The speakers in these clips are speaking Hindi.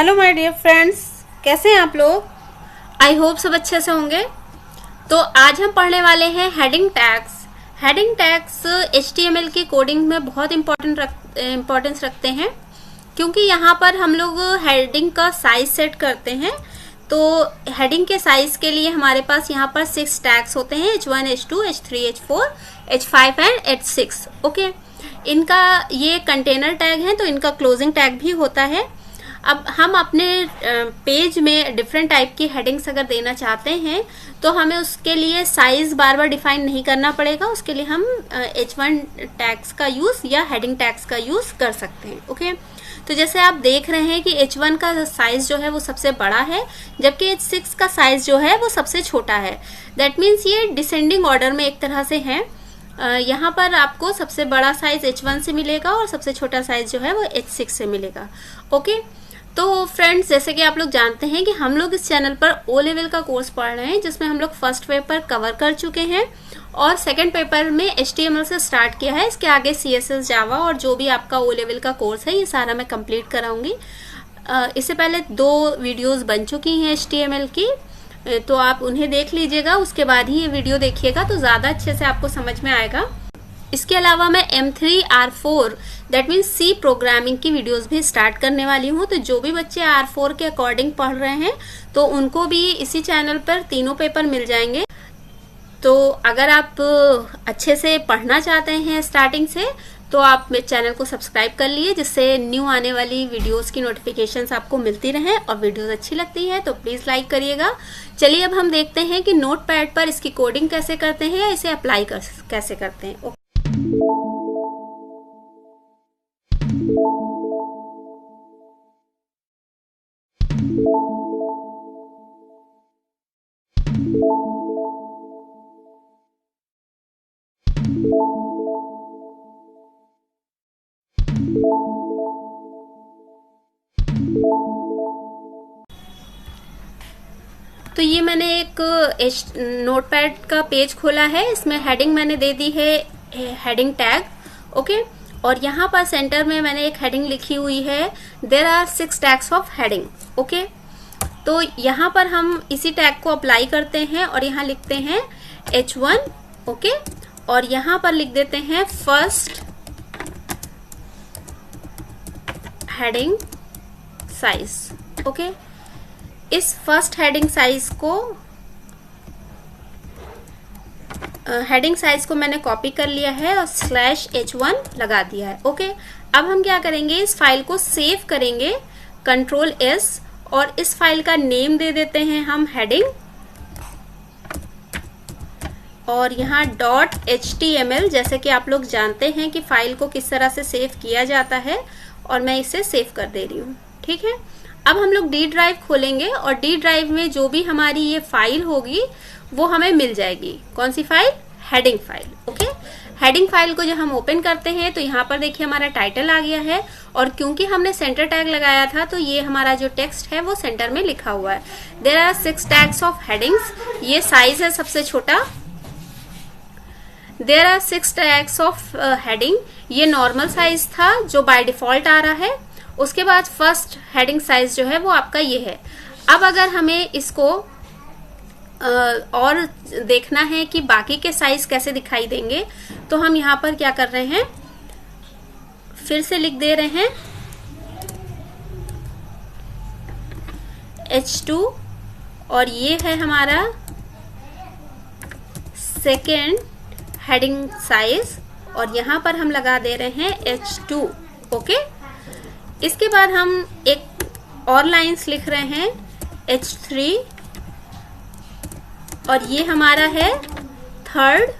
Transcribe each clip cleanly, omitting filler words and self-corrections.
हेलो माय डियर फ्रेंड्स, कैसे हैं आप लोग। आई होप सब अच्छे से होंगे। तो आज हम पढ़ने वाले हैं heading tags. Heading tags HTML की कोडिंग में बहुत इम्पोर्टेंस रखते हैं, क्योंकि यहाँ पर हम लोग हेडिंग का साइज सेट करते हैं। तो हेडिंग के साइज के लिए हमारे पास यहाँ पर 6 टैग्स होते हैं, H1, H2, H3, H4, H5 and H6। Okay, इनका ये कंटेनर टैग है, तो इनका क्लोजिंग टैग भी होता है। अब हम अपने पेज में डिफरेंट टाइप की हेडिंग्स अगर देना चाहते हैं तो हमें उसके लिए साइज बार बार डिफाइन नहीं करना पड़ेगा। उसके लिए हम H1 टैग्स का यूज या हेडिंग टैग्स का यूज कर सकते हैं। ओके, तो जैसे आप देख रहे हैं कि H1 का साइज जो है वो सबसे बड़ा है, जबकि H6 का साइज जो है वो सबसे छोटा है। दैट मीन्स ये डिसेंडिंग ऑर्डर में एक तरह से है। यहाँ पर आपको सबसे बड़ा साइज H1 से मिलेगा और सबसे छोटा साइज जो है वो H6 से मिलेगा। ओके, तो फ्रेंड्स, जैसे कि आप लोग जानते हैं कि हम लोग इस चैनल पर ओ लेवल का कोर्स पढ़ रहे हैं, जिसमें हम लोग फर्स्ट पेपर कवर कर चुके हैं और सेकंड पेपर में HTML से स्टार्ट किया है। इसके आगे CSS, जावा और जो भी आपका ओ लेवल का कोर्स है ये सारा मैं कंप्लीट कराऊंगी। इससे पहले 2 वीडियोस बन चुकी हैं HTML की, तो आप उन्हें देख लीजिएगा, उसके बाद ही ये वीडियो देखिएगा तो ज़्यादा अच्छे से आपको समझ में आएगा। इसके अलावा मैं M3 R4 that means C programming की वीडियोस भी स्टार्ट करने वाली हूँ। तो जो भी बच्चे R4 के अकॉर्डिंग पढ़ रहे हैं तो उनको भी इसी चैनल पर तीनों पेपर मिल जाएंगे। तो अगर आप अच्छे से पढ़ना चाहते हैं स्टार्टिंग से तो आप मेरे चैनल को सब्सक्राइब कर लिए, जिससे न्यू आने वाली वीडियोस की नोटिफिकेशंस आपको मिलती रहें। और वीडियोस अच्छी लगती है तो प्लीज़ लाइक करिएगा। चलिए अब हम देखते हैं कि नोटपैड पर इसकी कोडिंग कैसे करते हैं या इसे अप्लाई कैसे करते हैं। तो ये मैंने एक नोटपैड का पेज खोला है। इसमें हेडिंग मैंने दे दी है हेडिंग टैग। ओके, और यहाँ पर सेंटर में मैंने एक हेडिंग लिखी हुई है, there are 6 tags of heading. Okay, तो यहाँ पर हम इसी टैग को अप्लाई करते हैं और यहाँ लिखते हैं H1। ओके, और यहाँ पर लिख देते हैं फर्स्ट हेडिंग साइज। ओके, इस फर्स्ट हेडिंग साइज को मैंने कॉपी कर लिया है और /H1 लगा दिया है। ओके, अब हम क्या करेंगे, इस फाइल को सेव करेंगे, Ctrl+S, और इस फाइल का नेम दे देते हैं हम हेडिंग, और यहाँ .html, जैसे कि आप लोग जानते हैं कि फाइल को किस तरह से सेव किया जाता है, और मैं इसे सेव कर दे रही हूँ। ठीक है, अब हम लोग D ड्राइव खोलेंगे और D ड्राइव में जो भी हमारी ये फाइल होगी वो हमें मिल जाएगी। कौन सी file? Heading file. Okay, heading file को जब हम ओपन करते हैं तो यहाँ पर देखिए हमारा टाइटल आ गया है, और क्योंकि हमने सेंटर टैग लगाया था तो ये हमारा जो टेक्स्ट है वो सेंटर में लिखा हुआ है। There are 6 tags of headings. ये साइज है सबसे छोटा। There are 6 tags of heading, ये नॉर्मल साइज था जो बाय डिफॉल्ट आ रहा है। उसके बाद फर्स्ट हेडिंग साइज जो है वो आपका ये है। अब अगर हमें इसको और देखना है कि बाकी के साइज कैसे दिखाई देंगे, तो हम यहाँ पर क्या कर रहे हैं, फिर से लिख दे रहे हैं H2, और ये है हमारा सेकेंड हेडिंग साइज, और यहाँ पर हम लगा दे रहे हैं H2। ओके, इसके बाद हम एक और लाइंस लिख रहे हैं H3, और ये हमारा है थर्ड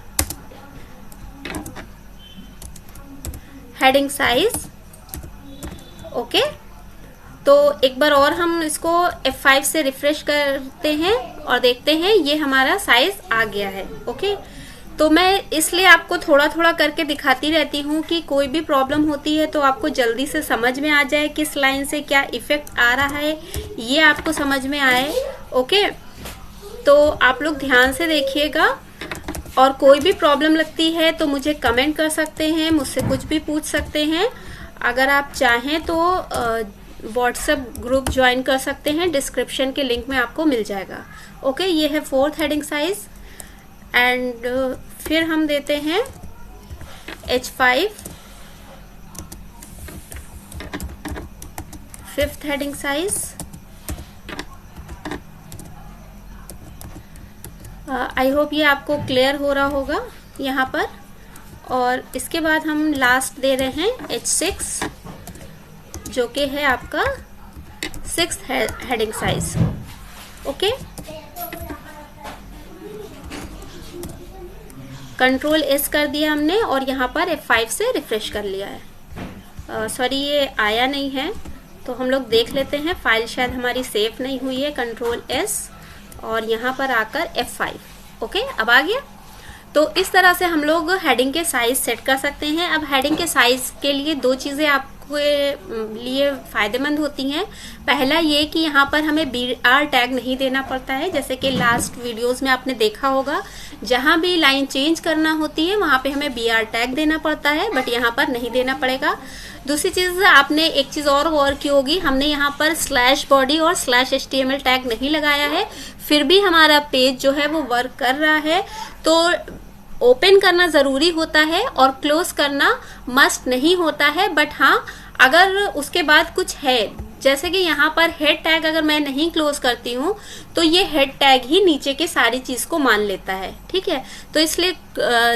हेडिंग साइज। ओके, तो एक बार और हम इसको F5 से रिफ्रेश करते हैं और देखते हैं ये हमारा साइज आ गया है। ओके, तो मैं इसलिए आपको थोड़ा थोड़ा करके दिखाती रहती हूँ कि कोई भी प्रॉब्लम होती है तो आपको जल्दी से समझ में आ जाए किस लाइन से क्या इफेक्ट आ रहा है, ये आपको समझ में आए। ओके, तो आप लोग ध्यान से देखिएगा, और कोई भी प्रॉब्लम लगती है तो मुझे कमेंट कर सकते हैं, मुझसे कुछ भी पूछ सकते हैं। अगर आप चाहें तो व्हाट्सएप ग्रुप ज्वाइन कर सकते हैं, डिस्क्रिप्शन के लिंक में आपको मिल जाएगा। ओके, ये है 4th हेडिंग साइज। एंड फिर हम देते हैं H5, 5th heading size. I hope ये आपको क्लियर हो रहा होगा यहाँ पर। और इसके बाद हम लास्ट दे रहे हैं H6, जो कि है आपका 6th heading size. Okay, control S कर दिया हमने और यहाँ पर F5 से रिफ्रेश कर लिया है। सॉरी, ये आया नहीं है, तो हम लोग देख लेते हैं। फाइल शायद हमारी सेव नहीं हुई है। कंट्रोल S और यहाँ पर आकर F5। ओके, अब आ गया। तो इस तरह से हम लोग हेडिंग के साइज सेट कर सकते हैं। अब हेडिंग के साइज के लिए 2 चीज़ें आपके लिए फ़ायदेमंद होती हैं। पहला ये कि यहाँ पर हमें BR टैग नहीं देना पड़ता है, जैसे कि लास्ट वीडियोस में आपने देखा होगा, जहाँ भी लाइन चेंज करना होती है वहाँ पे हमें BR टैग देना पड़ता है, बट यहाँ पर नहीं देना पड़ेगा। दूसरी चीज़, आपने एक चीज़ और गौर की होगी, हमने यहाँ पर /body और /HTML टैग नहीं लगाया है, फिर भी हमारा पेज जो है वो वर्क कर रहा है। तो ओपन करना ज़रूरी होता है और क्लोज करना मस्ट नहीं होता है। बट हाँ, अगर उसके बाद कुछ है, जैसे कि यहाँ पर हेड टैग अगर मैं नहीं क्लोज करती हूँ तो ये हेड टैग ही नीचे के सारी चीज़ को मान लेता है। ठीक है, तो इसलिए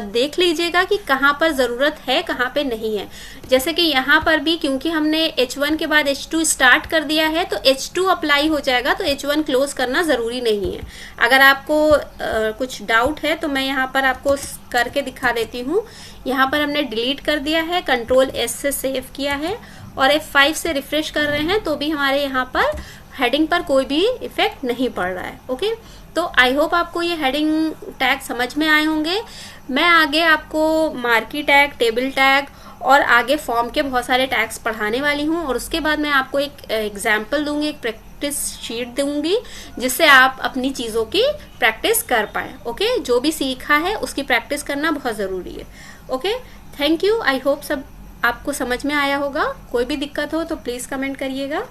देख लीजिएगा कि कहाँ पर ज़रूरत है, कहाँ पे नहीं है। जैसे कि यहाँ पर भी क्योंकि हमने H1 के बाद H2 स्टार्ट कर दिया है, तो H2 अप्लाई हो जाएगा, तो H1 क्लोज करना ज़रूरी नहीं है। अगर आपको कुछ डाउट है तो मैं यहाँ पर आपको करके दिखा देती हूँ। यहाँ पर हमने डिलीट कर दिया है, कंट्रोल S से सेव किया है और F5 से रिफ्रेश कर रहे हैं, तो भी हमारे यहाँ पर हेडिंग पर कोई भी इफेक्ट नहीं पड़ रहा है। ओके, तो आई होप आपको ये हेडिंग टैग समझ में आए होंगे। मैं आगे आपको मार्की टैग, टेबल टैग और आगे फॉर्म के बहुत सारे टैग्स पढ़ाने वाली हूँ, और उसके बाद मैं आपको एक एग्जाम्पल दूंगी, एक प्रैक्टिस शीट दूंगी, जिससे आप अपनी चीज़ों की प्रैक्टिस कर पाए। ओके, जो भी सीखा है उसकी प्रैक्टिस करना बहुत ज़रूरी है। Okay, thank you. I hope सब आपको समझ में आया होगा। कोई भी दिक्कत हो तो प्लीज़ कमेंट करिएगा।